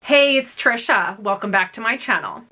Hey, it's Trisha. Welcome back to my channel.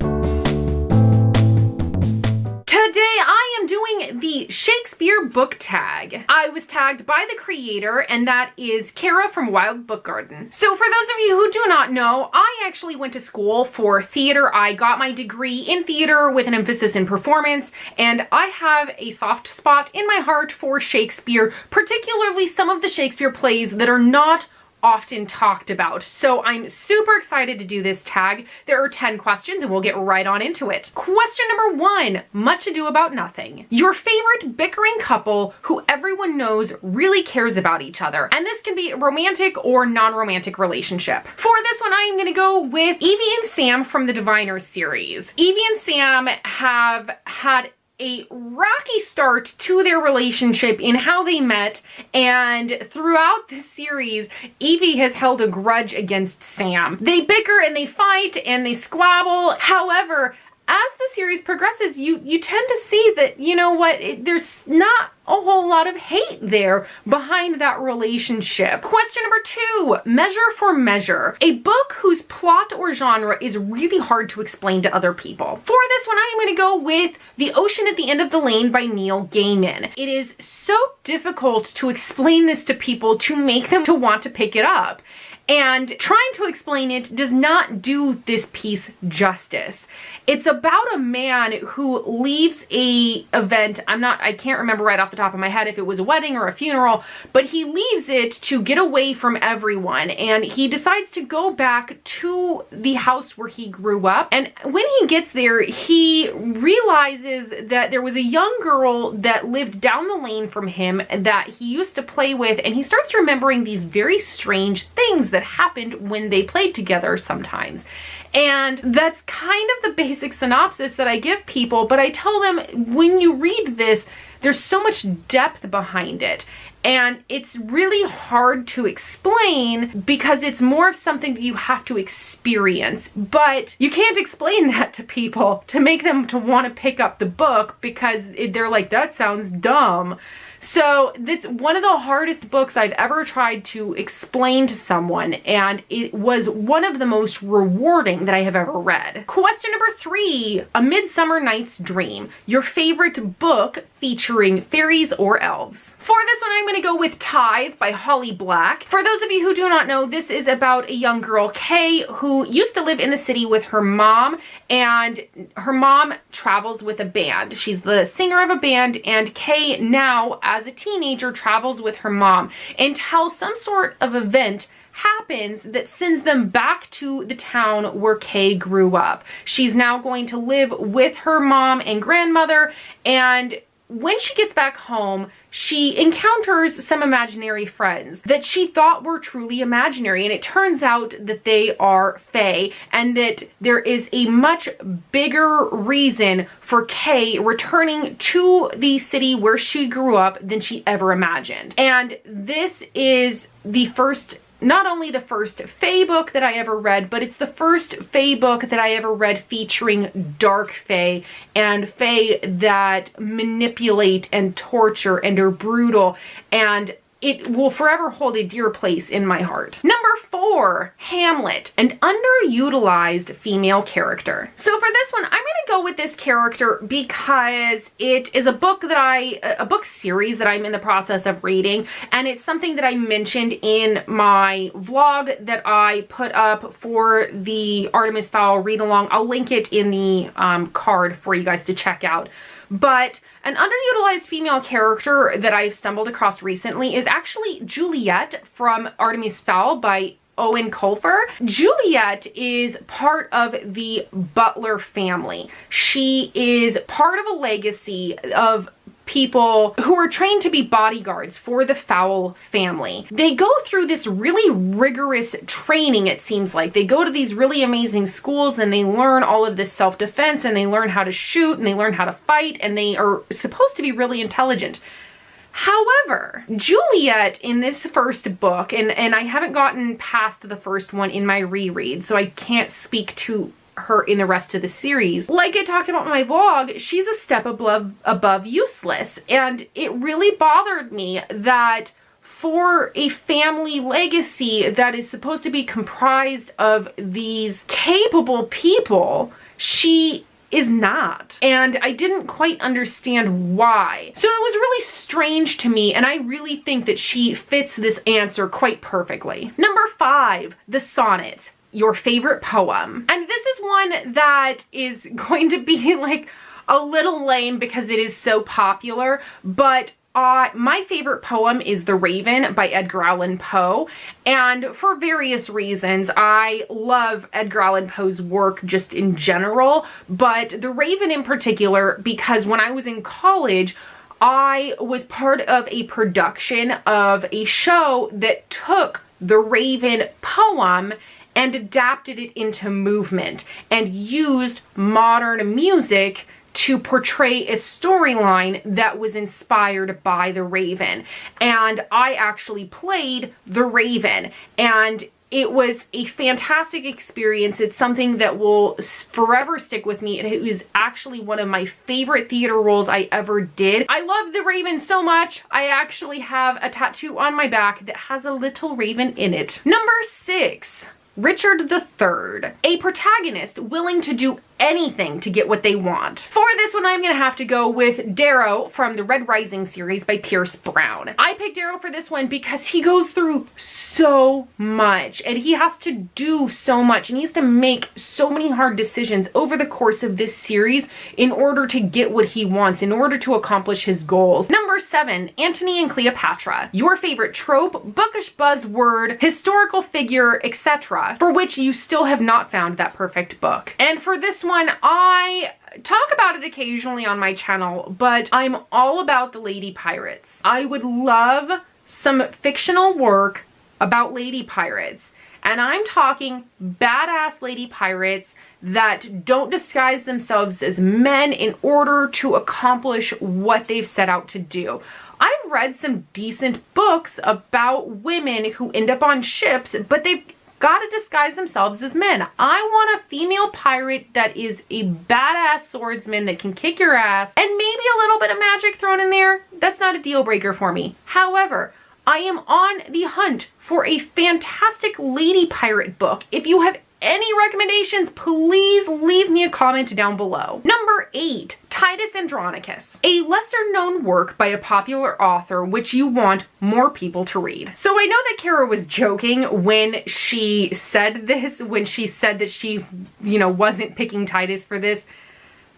Today I am doing the Shakespeare Book Tag. I was tagged by the creator, and that is Kara from Wild Book Garden. So for those of you who do not know, I actually went to school for theater. I got my degree in theater with an emphasis in performance, and I have a soft spot in my heart for Shakespeare, particularly some of the Shakespeare plays that are not often talked about. So I'm super excited to do this tag. There are 10 questions and we'll get right on into it. Question number 1, Much Ado About Nothing. Your favorite bickering couple who everyone knows really cares about each other. And this can be a romantic or non-romantic relationship. For this one, I am gonna go with Evie and Sam from the Diviners series. Evie and Sam have had a rocky start to their relationship in how they met, and throughout this series, Evie has held a grudge against Sam. They bicker and they fight and they squabble. However, as the series progresses, you tend to see that, you know what, there's not a whole lot of hate there behind that relationship. Question number 2, Measure for Measure. A book whose plot or genre is really hard to explain to other people. For this one, I am going to go with The Ocean at the End of the Lane by Neil Gaiman. It is so difficult to explain this to people to make them to want to pick it up. And trying to explain it does not do this piece justice. It's about a man who leaves a event. I can't remember right off the top of my head if it was a wedding or a funeral, but he leaves it to get away from everyone, and he decides to go back to the house where he grew up. And when he gets there, he realizes that there was a young girl that lived down the lane from him that he used to play with, and he starts remembering these very strange things that happened when they played together sometimes. And that's kind of the basic synopsis that I give people, but I tell them, when you read this, there's so much depth behind it. And it's really hard to explain because it's more of something that you have to experience. But you can't explain that to people to make them to want to pick up the book because they're like, that sounds dumb. So that's one of the hardest books I've ever tried to explain to someone, and it was one of the most rewarding that I have ever read. Question number 3, A Midsummer Night's Dream. Your favorite book featuring fairies or elves. For this one, I'm going to go with Tithe by Holly Black. For those of you who do not know, this is about a young girl, Kay, who used to live in the city with her mom, and her mom travels with a band. She's the singer of a band, and Kay now, as a teenager, travels with her mom until some sort of event happens that sends them back to the town where Kay grew up. She's now going to live with her mom and grandmother, and when she gets back home, she encounters some imaginary friends that she thought were truly imaginary, and it turns out that they are fae, and that there is a much bigger reason for Kay returning to the city where she grew up than she ever imagined. And this is the first, not only the first fae book that I ever read, but it's the first fae book that I ever read featuring dark fae and fae that manipulate and torture and are brutal, and it will forever hold a dear place in my heart. Number 4, Hamlet, an underutilized female character. So for this one, I'm gonna go with this character because it is a book series that I'm in the process of reading, and it's something that I mentioned in my vlog that I put up for the Artemis Fowl read along. I'll link it in the card for you guys to check out. But an underutilized female character that I've stumbled across recently is actually Juliet from Artemis Fowl by Owen Colfer. Juliet is part of the Butler family. She is part of a legacy of people who are trained to be bodyguards for the Fowl family. They go through this really rigorous training, it seems like. They go to these really amazing schools and they learn all of this self-defense, and they learn how to shoot, and they learn how to fight, and they are supposed to be really intelligent. However, Juliet in this first book, and I haven't gotten past the first one in my reread, so I can't speak to her in the rest of the series. Like I talked about in my vlog, she's a step above useless, and it really bothered me that for a family legacy that is supposed to be comprised of these capable people, she is not. And I didn't quite understand why. So it was really strange to me, and I really think that she fits this answer quite perfectly. Number 5, the Sonnets, your favorite poem. And this is one that is going to be like a little lame because it is so popular, but my favorite poem is The Raven by Edgar Allan Poe, and for various reasons. I love Edgar Allan Poe's work just in general, but The Raven in particular because when I was in college, I was part of a production of a show that took the Raven poem and adapted it into movement and used modern music to portray a storyline that was inspired by the Raven. And I actually played the Raven, and it was a fantastic experience. It's something that will forever stick with me. It was actually one of my favorite theater roles I ever did. I love the Raven so much. I actually have a tattoo on my back that has a little raven in it. Number 6. Richard III, a protagonist willing to do anything to get what they want. For this one, I'm gonna have to go with Darrow from the Red Rising series by Pierce Brown. I picked Darrow for this one because he goes through so much and he has to do so much and he has to make so many hard decisions over the course of this series in order to get what he wants, in order to accomplish his goals. Number 7, Antony and Cleopatra, your favorite trope, bookish buzzword, historical figure, etc., for which you still have not found that perfect book. And for this one, I talk about it occasionally on my channel, but I'm all about the lady pirates. I would love some fictional work about lady pirates. And I'm talking badass lady pirates that don't disguise themselves as men in order to accomplish what they've set out to do. I've read some decent books about women who end up on ships, but they've got to disguise themselves as men. I want a female pirate that is a badass swordsman that can kick your ass, and maybe a little bit of magic thrown in there. That's not a deal breaker for me. However, I am on the hunt for a fantastic lady pirate book. If you have any recommendations, please leave me a comment down below. Number 8, Titus Andronicus, a lesser known work by a popular author which you want more people to read. So I know that Kara was joking when she said this, when she said that she, wasn't picking Titus for this.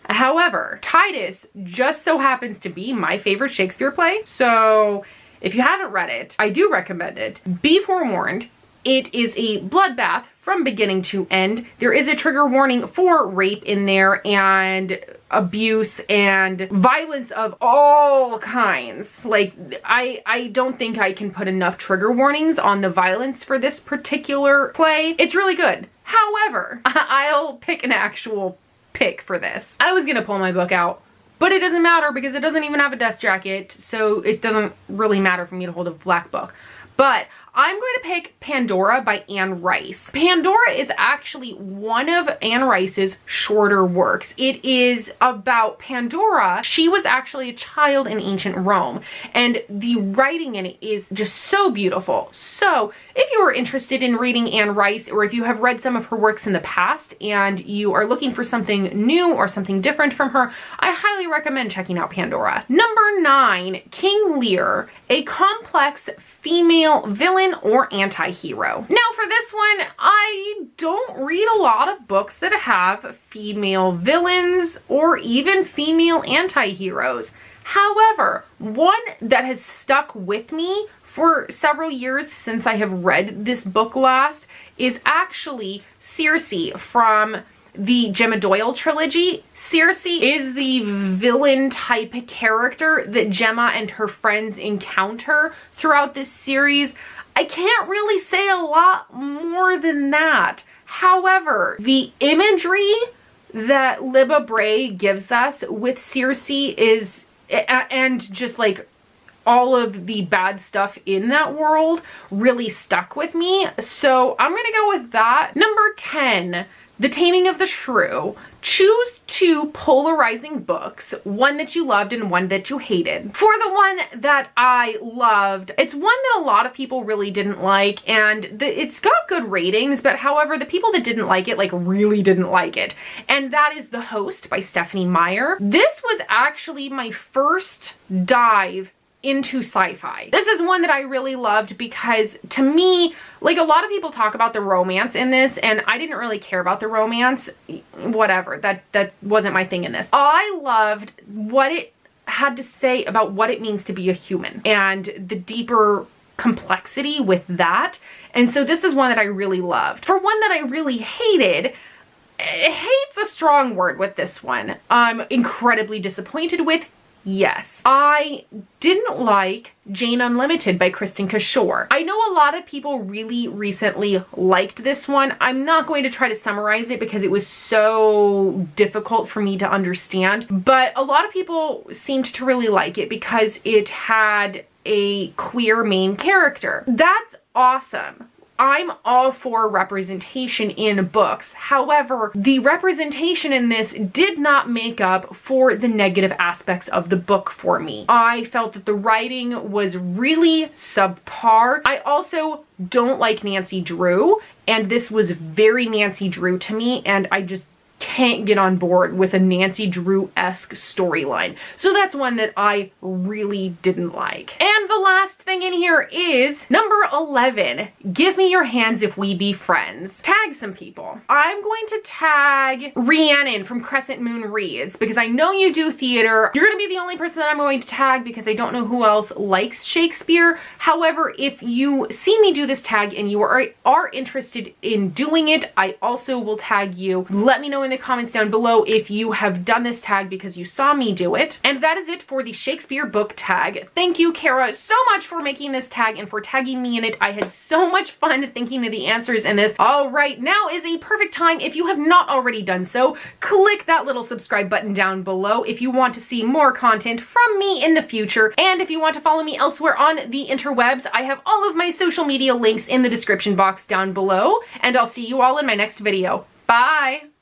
However, Titus just so happens to be my favorite Shakespeare play. So if you haven't read it, I do recommend it. Be forewarned, it is a bloodbath from beginning to end. There is a trigger warning for rape in there and abuse and violence of all kinds. Like, I don't think I can put enough trigger warnings on the violence for this particular play. It's really good. However, I'll pick an actual pick for this. I was gonna pull my book out, but it doesn't matter because it doesn't even have a dust jacket, so it doesn't really matter for me to hold a black book. But I'm going to pick Pandora by Anne Rice. Pandora is actually one of Anne Rice's shorter works. It is about Pandora. She was actually a child in ancient Rome, and the writing in it is just so beautiful. So if you are interested in reading Anne Rice, or if you have read some of her works in the past and you are looking for something new or something different from her, I highly recommend checking out Pandora. Number 9, King Lear, a complex female villain or anti-hero. Now for this one, I don't read a lot of books that have female villains or even female anti-heroes. However, one that has stuck with me for several years since I have read this book last is actually Circe from the Gemma Doyle trilogy. Circe is the villain type character that Gemma and her friends encounter throughout this series. I can't really say a lot more than that. However, the imagery that Libba Bray gives us with Circe is, and just like all of the bad stuff in that world, really stuck with me. So I'm gonna go with that. Number 10, The Taming of the Shrew, choose two polarizing books, one that you loved and one that you hated. For the one that I loved, it's one that a lot of people really didn't like, and it's got good ratings, but however, the people that didn't like it, like, really didn't like it. And that is The Host by Stephanie Meyer. This was actually my first dive into sci-fi. This is one that I really loved because, to me, like, a lot of people talk about the romance in this, and I didn't really care about the romance. Whatever, that wasn't my thing in this. I loved what it had to say about what it means to be a human and the deeper complexity with that. And so this is one that I really loved. For one that I really hated, hate's a strong word with this one. I'm incredibly disappointed with. Yes, I didn't like Jane Unlimited by Kristen Cashore. I know a lot of people really recently liked this one. I'm not going to try to summarize it because it was so difficult for me to understand, but a lot of people seemed to really like it because it had a queer main character. That's awesome. I'm all for representation in books. However, the representation in this did not make up for the negative aspects of the book for me. I felt that the writing was really subpar. I also don't like Nancy Drew, and this was very Nancy Drew to me, and I just can't get on board with a Nancy Drew-esque storyline. So that's one that I really didn't like. And the last thing in here is number 11, Give Me Your Hands If We Be Friends. Tag some people. I'm going to tag Rhiannon from Crescent Moon Reads because I know you do theater. You're gonna be the only person that I'm going to tag because I don't know who else likes Shakespeare. However, if you see me do this tag and you are interested in doing it, I also will tag you. Let me know in the comments down below if you have done this tag because you saw me do it. And that is it for the Shakespeare Book Tag. Thank you, Kara, so much for making this tag and for tagging me in it. I had so much fun thinking of the answers in this. All right, now is a perfect time, if you have not already done so, click that little subscribe button down below if you want to see more content from me in the future. And if you want to follow me elsewhere on the interwebs, I have all of my social media links in the description box down below. And I'll see you all in my next video. Bye!